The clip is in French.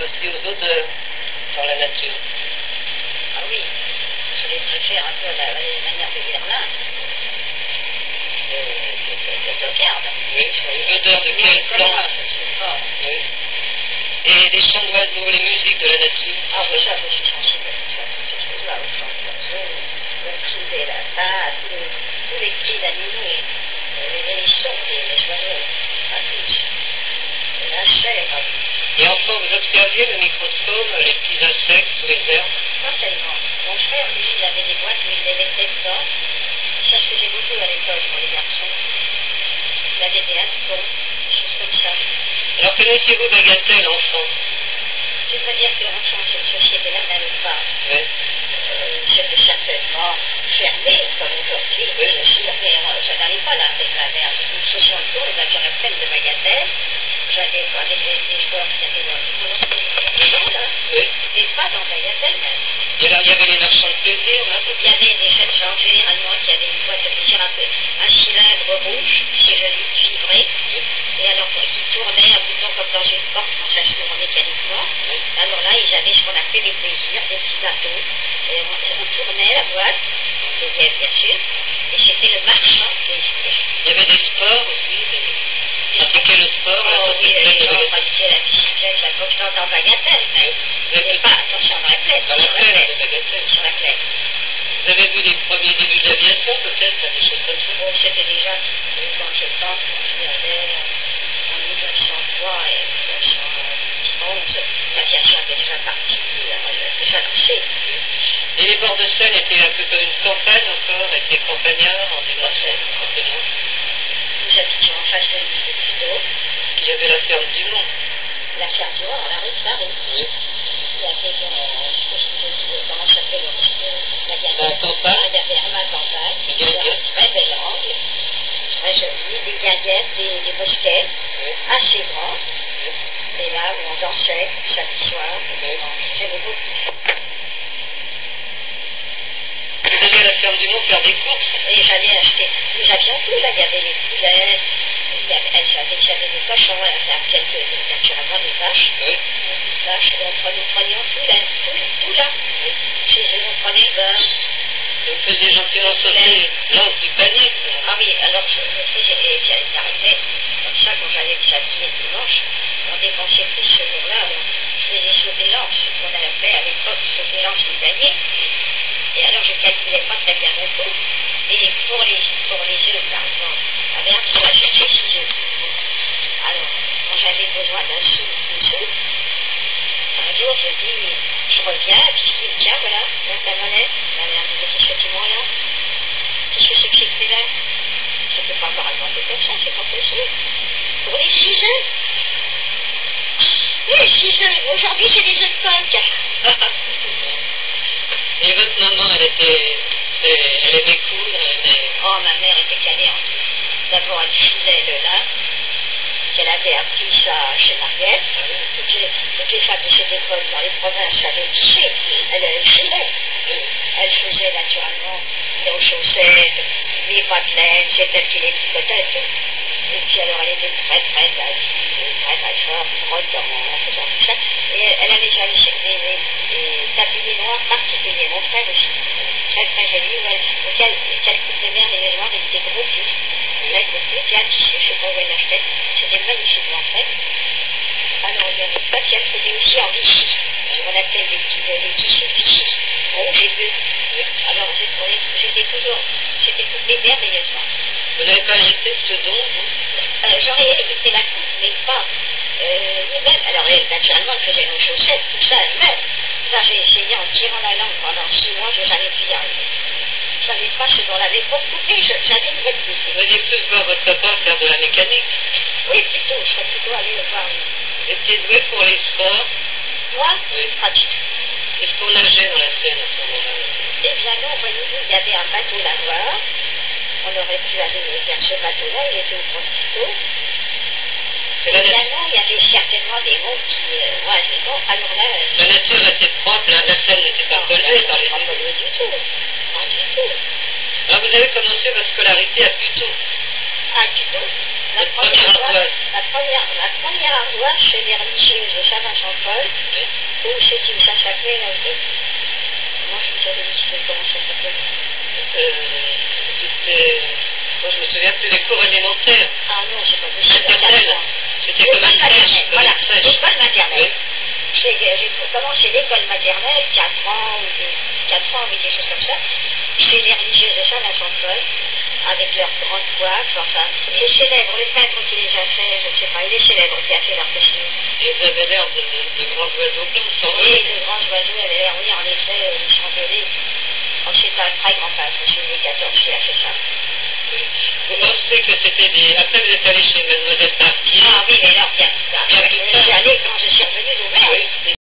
aussi aux odeurs dans la nature. Ah oui, je les préfère un peu à la manière de Berlin, de garde. Oui, les odeurs de quelle plante. Oui. Et les chants d'oiseaux, les musiques de la nature. Ah oui, ça, je suis sensible à tout ça, toutes ces choses-là, aux chants d'oiseaux, le cri des lapins, tous les cris d'animaux, les hérissons, les oiseaux, à tous. La chèvre. Et enfin, vous observiez le microscope, les petits insectes sous les herbes? Pas tellement. Mon frère, lui, il avait des boîtes où il les mettait dedans. Ça se faisait beaucoup à l'école pour les garçons. Il avait des hannetons, des choses comme ça. Alors connaissez-vous Bagatelle, enfant? C'est-à-dire que l'enfant, cette société-là n'allait pas. Oui. C'était certainement fermé, comme aujourd'hui, oui, bien sûr, mais je n'allais pas là avec ma mère. Nous faisions le tour, les affaires pleines de Bagatelle. J'allais voir des joueurs qui avaient des gens là, oui. et pas dans Bagatelle même. Et alors il y avait les marchands de plaisir, là? Il y avait des jeunes gens généralement qui avaient une boîte de plaisir un cylindre rouge, c'est joli, fibré, Oui. et alors qui tournait un bouton comme dans une porte quand ça s'ouvre mécaniquement. Oui. Alors là, ils avaient ce qu'on appelait les plaisirs, des petits bateaux, et on tournait la boîte, bien sûr, et c'était le marchand de plaisir. Il y avait des sports aussi, pratiquer le sport, la Oh oui, les bicyclette, gens pratiquaient la bicyclette, la boxe dans Bagatelle, mais pas, attention, dans la plaine, dans la plaine de Bagatelle. sur la plaine. Vous avez vu les premiers débuts de l'aviation, peut-être, des choses comme ça? Bon, c'était déjà, quand je pense, quand je allais en 1903 et 1911, l'aviation était déjà partie, déjà lancée. Et les bords de Seine étaient un peu comme une campagne encore, avec des campagnards en Seine, simplement. Nous habitions en face de l'île de Puteaux. Il y avait la ferme du Mont. La ferme du Mont, la rue de Paris. Oui. Il y avait, ce que je vous ai dit, comment ça s'appelait le resto? La campagne. Il y avait Herman Campagne, Des qui avait guinguettes. un très bel angle, très joli, des guinguettes, des bosquets, Oui. assez grands. Et là où on dansait, samedi soir, j'aimais beaucoup. Vous alliez à la ferme du Mont faire des courses. Et j'allais acheter, nous avions tout, là, il y avait les poulets, j'avais des cochons, naturellement des vaches. Oui. Des vaches, nous prenions tout là, tout là. Chez eux, on prenait le beurre. Et vous faisiez gentiment sauter l'anse du panier. Ah oui, alors je faisais des vieilles carnets, comme ça, quand j'allais le samedi et le dimanche, on dépensait plus ce jour-là, alors je faisais sauter l'anse, ce qu'on appelait à l'époque sauter l'anse du panier. Et alors je calculais pas très bien mon coût. Et pour les œufs, par exemple, ma mère qui achetait 6 œufs. Alors, quand j'avais besoin d'un sou, une soupe, un jour je dis, je reviens, et puis je dis, tiens, voilà, ta monnaie. Ma mère me dit, qu'est-ce que tu m'en là? Qu'est-ce que c'est que ces prix-là? Je ne peux pas me raconter comme ça, c'est pas possible. Pour les 6 œufs? Oui, 6 œufs. Aujourd'hui, c'est des œufs de coq. Et votre maman, elle aimait coudre, elle aimait... Oh, ma mère était calée en tout. D'abord, elle filait le lin, qu'elle avait appris ça chez Mariette. Toutes les femmes de cette époque dans les provinces savaient tisser. Elle filait. Elle faisait naturellement nos chaussettes, les bas de laine, c'est elle qui les tricotait et tout. Et puis alors, elle était très très habile, très très forte, en faisant tout ça. Et elle avait déjà des tabliers noirs particuliers, mon frère aussi. Très très joli, qu'elle coupait merveilleusement avec des gros plis. Avec des plis, puis un tissu, je ne sais pas où elle l'achetait. C'était magnifiquement fait. Alors, il y avait ça, puis elle faisait aussi en Vichy. On appelle des tissus Vichy. Rouge et bleu. Alors, j'étais coupée merveilleusement. Vous n'avez pas hérité de ce don, vous? J'aurais hérité la coupe, mais pas nous-mêmes. Alors, elle, naturellement, elle faisait nos chaussettes, tout ça elle-même. Ça, j'ai essayé en tirant la langue pendant 6 mois, je n'ai jamais pu y arriver. Je n'avais pas ce qu'on avait pour couper, j'avais une bonne coupe. Vous alliez plus voir votre papa faire de la mécanique. Oui, plutôt, je serais plutôt allée le voir. Vous étiez doué pour les sports. Moi, Oui. pas du tout. Est-ce qu'on nageait dans la Seine à ce moment-là? Eh bien non, voyez-vous, il y avait un bateau là-bas. On aurait pu aller vers ce bateau-là, il était au fond du bateau. Et la nature, Évidemment, il y avait certainement des mots qui, moi, je dis bon, alors là, la nature était propre, la Seine n'était pas polluée par les pas gens. pollué du tout. Pas du tout. Alors vous avez commencé votre scolarité à Puteaux. Ah, du tout. la première ardoise chez les religieuses de Saint-Vincent-de-Paul, où c'est que ça s'appelait, comment je vous avais dit comment ça s'appelait? C'était, moi je me souviens plus des cours élémentaires. Ah non, c'est pas possible. C'était comme une crèche. Voilà, l'école maternelle. J'ai commencé l'école maternelle, 4 ans, ou quelque chose comme ça, chez les religieuses de Saint-Vincent-de-Paul, avec leurs grandes coiffes, enfin, les célèbres, le peintre qui les a fait, je ne sais pas, il est célèbre qui a fait leur costume. Et ils avaient l'air de grands oiseaux blancs, sans doute. Et de grands oiseaux avaient l'air, oui, en effet, ils semblaient. Oh, c'est un très grand peintre, c'est Louis XIV qui a fait ça. Vous pensez que c'était des... Après, vous êtes allé chez Mademoiselle Cartier. Ah oui, mais alors, bien, je suis allé quand je suis revenu d'Auvergne. Oui,